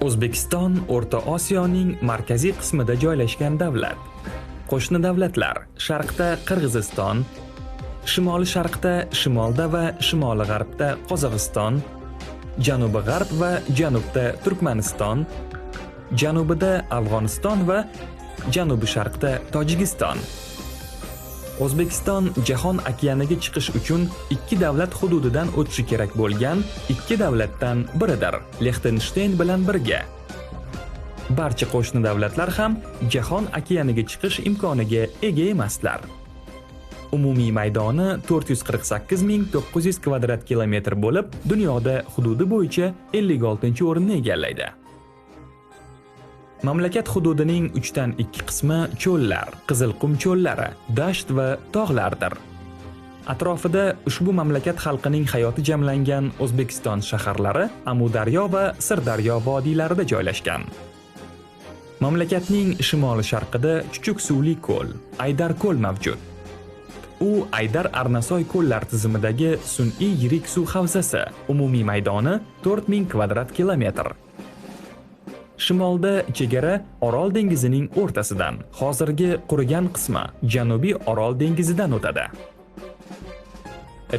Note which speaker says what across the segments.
Speaker 1: O'zbekiston O'rta Osiyoning markaziy qismida joylashgan davlat. Qo'shni davlatlar: sharqda Qirg'iziston, shimoli sharqda, shimolda va shimoli g'arbda Qozog'iston, janubi g'arb va janubda Turkmaniston, janubida Afg'oniston va janubi sharqda Tojikiston. O'zbekiston Jahon okeaniga chiqish uchun ikki davlat hududidan o'tishi kerak bo'lgan ikki davlatdan biridir, Lextensteyn bilan birga. Barcha qo'shni davlatlar ham Jahon okeaniga chiqish imkoniga ega emaslar. Umumiy maydoni 448.900 kvadrat kilometr bo'lib, dunyoda hududi bo'yicha 56-o'rinni egallaydi. Mamlakat hududining 3dan 2 qismi cho'llar, qizilqum cho'llari, dasht va tog'lardir. Atrofida ushbu mamlakat xalqining hayoti jamlangan O'zbekiston shaharlari Amudaryo va Sirdaryo vodiylarida joylashgan. Mamlakatning shimoli-sharqida chuchuk suvli ko'l, Aydar ko'l mavjud. U Aydar Arnasoy ko'llar tizimidagi sun'iy yirik suv havzasi, umumiy maydoni 4000 kvadrat kilometr. Shimolda chegara Orol dengizining o'rtasidan, hozirgi qurigan qismi Janubiy Orol dengizidan o'tadi.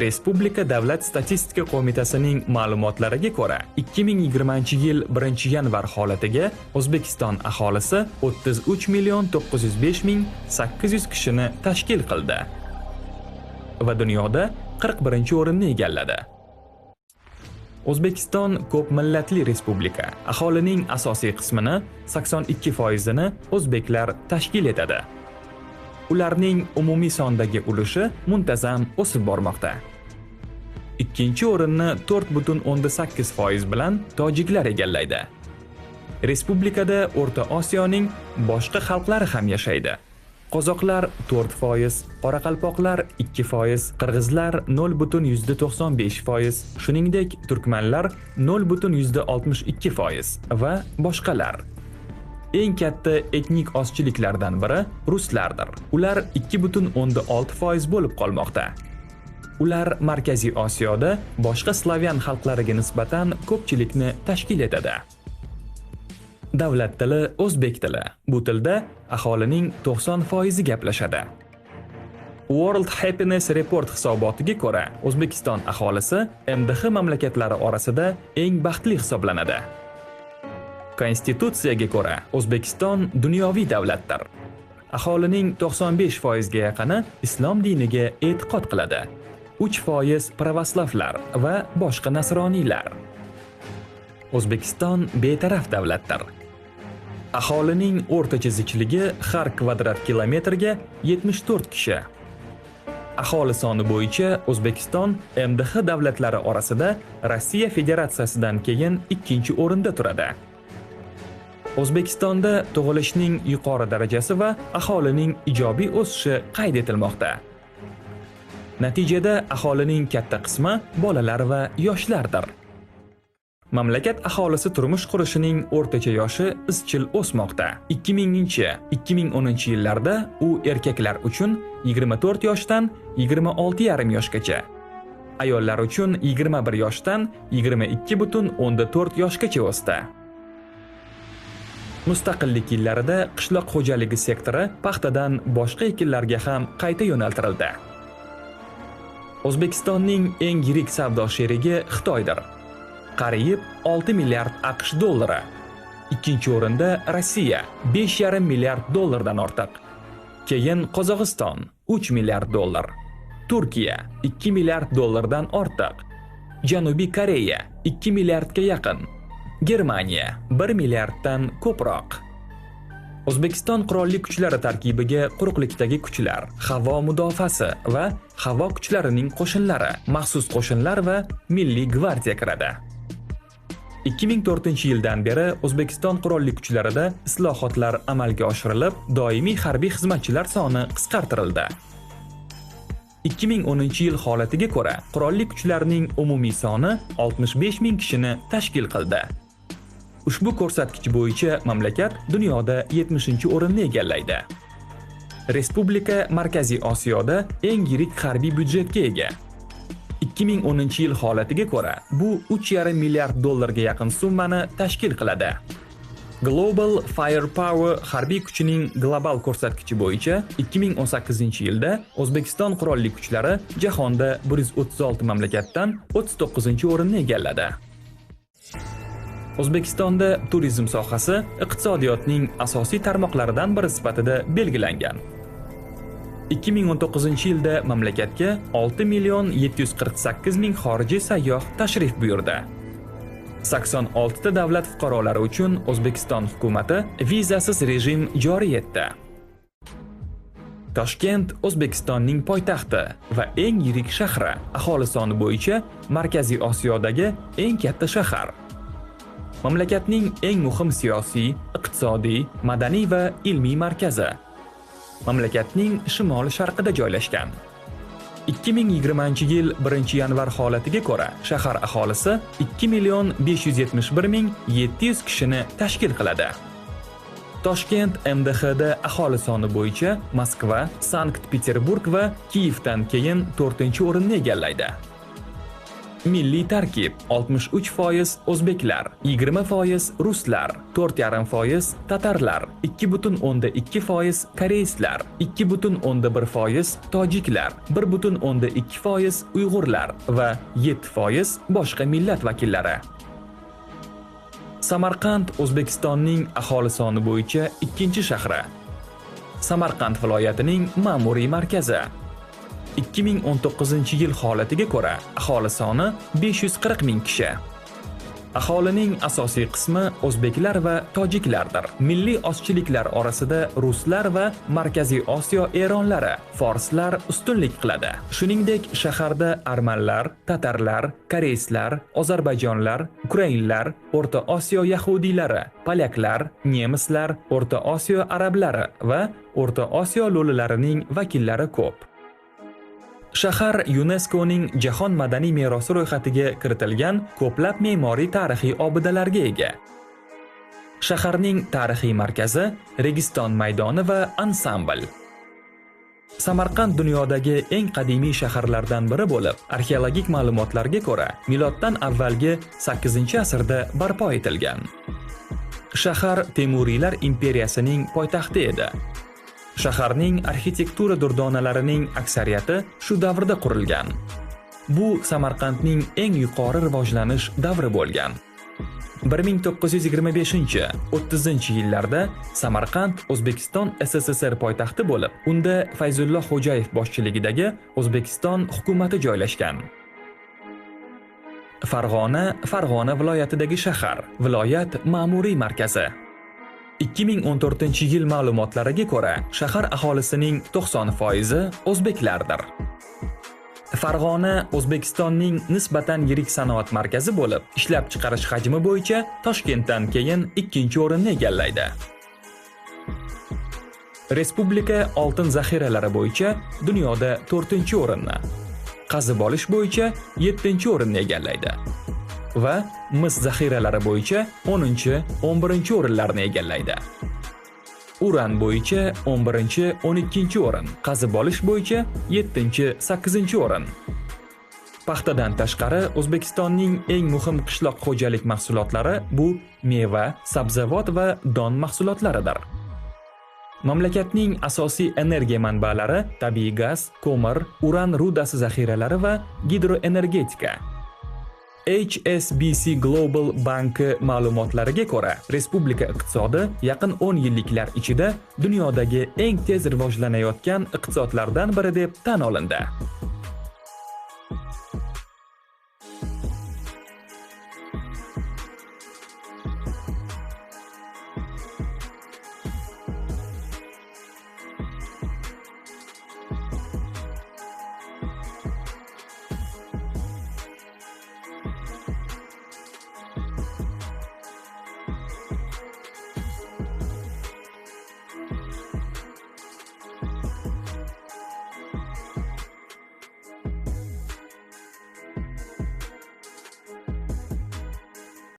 Speaker 1: Respublika Davlat statistika qo'mitasining ma'lumotlariga ko'ra, 2020-yil 1-yanvar holatiga O'zbekiston aholisi 33.905.800 kishini tashkil qildi va dunyoda 41-o'rinni egalladi. O'zbekiston ko'p millatli respublika. Aholining asosiy qismini 82%ni o'zbeklar tashkil etadi. Ularning umumiy sondagi ulushi muntazam o'sib bormoqda. Ikkinchi o'rinni 4.8% bilan tojiklar egallaydi. Respublikada O'rta Osiyoning boshqa xalqlari ham yashaydi. Qozoqlar 4%, qoraqalpoqlar 2%, qirg'izlar 0.95%, shuningdek turkmanlar 0.62% va boshqalar. Eng katta etnik ozchiliklardan biri ruslardir. Ular 2.6% bo'lib qolmoqda. Ular Markaziy Osiyoda boshqa slavyan xalqlariga nisbatan ko'pchilikni tashkil etadi. Davlat tili o'zbek tili. Bu tilda aholining 90% gaplashadi. World Happiness Report hisobotiga ko'ra, O'zbekiston aholisi MDH mamlakatlari orasida eng baxtli hisoblanadi. Konstitutsiyaga ko'ra, O'zbekiston dunyoviy davlatdir. Aholining 95% ga yaqini islom diniga e'tiqod qiladi. 3% pravoslavlar va boshqa nasroniylar. O'zbekiston betaraf davlatdir. Aholining o'rtacha zichligi har kvadrat kilometrga 74 kishi. Aholi soni bo'yicha O'zbekiston MDH davlatlari orasida Rossiya Federatsiyasidan keyin 2-o'rinda turadi. O'zbekistonda tug'ilishning yuqori darajasi va aholining ijobiy o'sishi qayd etilmoqda. Natijada aholining katta qismi bolalar va yoshlardir. Mamlakat aholisi turmush qurishining o'rtacha yoshi izchil o'smoqda. 2000-2010 yillarda u erkaklar uchun 24 yoshdan 26,5 yoshgacha, ayollar uchun 21 yoshdan 22,4 yoshgacha o'sdi. Mustaqillik yillarida qishloq xo'jaligi sektori paxtadan boshqa ekinlarga ham qayta yo'naltirildi. O'zbekistonning eng yirik savdo sherigi Xitoydir. Qariyb 6 milliard AQSh dollari. Ikkinchi o'rinda Rossiya 5,5 milliard dollardan ortiq. Keyin Qozog'iston 3 milliard dollar. Turkiya 2 milliard dollardan ortiq. Janubiy Koreya 2 milliardga yaqin. Germaniya 1 milliarddan ko'proq. O'zbekiston qurolli kuchlari tarkibiga quruqlikdagi kuchlar, havo mudofaasi va havo kuchlarining qo'shinlari, maxsus qo'shinlar va Milliy gvardiya kiradi. 2004-yildan beri O'zbekiston qurolli kuchlarida islohotlar amalga oshirilib, doimiy harbiy xizmatchilar soni qisqartirildi. 2010-yil holatiga ko'ra, qurolli kuchlarning umumiy soni 65,000 kishini tashkil qildi. Ushbu ko'rsatkich bo'yicha mamlakat dunyoda 70-o'rinni egallaydi. Respublika Markaziy Osiyoda eng yirik harbiy byudjetga ega. 2010-yil holatiga ko'ra, bu 3,5 milliard dollarga yaqin summani tashkil qiladi. Global Firepower harbiy kuchining global ko'rsatkichi bo'yicha 2018-yilda O'zbekiston qurolli kuchlari jahonda 136 mamlakatdan 39-o'rinni egalladi. O'zbekistonda turizm sohasi iqtisodiyotning asosiy tarmoqlaridan biri sifatida belgilangan. 2019-yilda mamlakatga 6,748,000 xorijiy sayyoh tashrif buyurdi. 86 ta davlat fuqarolari uchun O'zbekiston hukumatı vizasiz rejim joriy etdi. Toshkent O'zbekistonning poytaxti va eng yirik shahri, aholi soni bo'yicha Markaziy Osiyodagi eng katta shahar. Mamlakatning eng muhim siyosiy, iqtisodiy, madaniy va ilmiy markazi. Mamlakatning shimol-sharqida joylashgan. 2020-yil 1-yanvar holatiga ko'ra, shahar aholisi 2,571,700 kishini tashkil qiladi. Toshkent MDHda aholi soni bo'yicha Moskva, Sankt-Peterburg va Kiyevdan keyin 4-o'rinni egallaydi. Milliy tarkib 63% o'zbeklar, 20% ruslar, 4,5% tatarlar, 2,2% koreyslar, 2,1% tojiklar, 1,2% uyg'urlar va 7% boshqa millat vakillari. Samarqand O'zbekistonning aholi soni bo'yicha 2-shahri. Samarqand viloyatining ma'muriy markazi. 2019-yil holatiga ko'ra, aholi soni 540 ming kishi. Aholining asosiy qismi o'zbeklar va tojiklardir. Milliy ozchiliklar orasida ruslar va Markaziy Osiyo eronlari, forslar ustunlik qiladi. Shuningdek, shaharda armanlar, tatarlar, koreyslar, ozarbayjonlar, ukrainlar, O'rta Osiyo yahudiylari, polyaklar, nemislar, O'rta Osiyo arablari va O'rta Osiyo lo'lilarining vakillari ko'p. Shahar UNESCOning Jahon madaniy merosi ro'yxatiga kiritilgan ko'plab me'moriy tarixiy obidalarga ega. Shaharning tarixiy markazi Registon maydoni va ansambl. Samarqand dunyodagi eng qadimiy shaharlardan biri bo'lib, arxeologik ma'lumotlarga ko'ra, miloddan avvalgi 8-asrda barpo etilgan. Shahar Temuriylar imperiyasining poytaxti edi. Shaharning arxitektura durdonalarining aksariyati shu davrda qurilgan. Bu Samarqandning eng yuqori rivojlanish davri bo'lgan. 1925-30 yillarda Samarqand O'zbekiston SSSR poytaxti bo'lib, unda Fayzullo Xo'jayev boshchiligidagi O'zbekiston hukumati joylashgan. Farg'ona viloyatidagi shahar, viloyat ma'muriy markazi. 2014-yil ma'lumotlariga ko'ra, shahar aholisining 90% o'zbeklardir. Farg'ona O'zbekistonning nisbatan yirik sanoat markazi bo'lib, ishlab chiqarish hajmi bo'yicha Toshkentdan keyin 2-o'rinni egallaydi. Respublika oltin zaxiralari bo'yicha dunyoda 4-o'rinni, qazib olish bo'yicha 7-o'rinni egallaydi va mis zaxiralari bo'yicha 10-11-o'rinlarni egallaydi. Uran bo'yicha 11-12-o'rin, qazib olish bo'yicha 7-8-o'rin. Paxtadan tashqari O'zbekistonning eng muhim qishloq xo'jalik mahsulotlari bu meva, sabzavot va don mahsulotlaridir. Mamlakatning asosiy energiya manbalari tabiiy gaz, ko'mir, uran rudasi zaxiralari va gidroenergetika. HSBC Global banki ma'lumotlariga ko'ra, respublika iqtisodi yaqin 10 yilliklar ichida dunyodagi eng tez rivojlanayotgan iqtisodlardan biri deb tan olindi.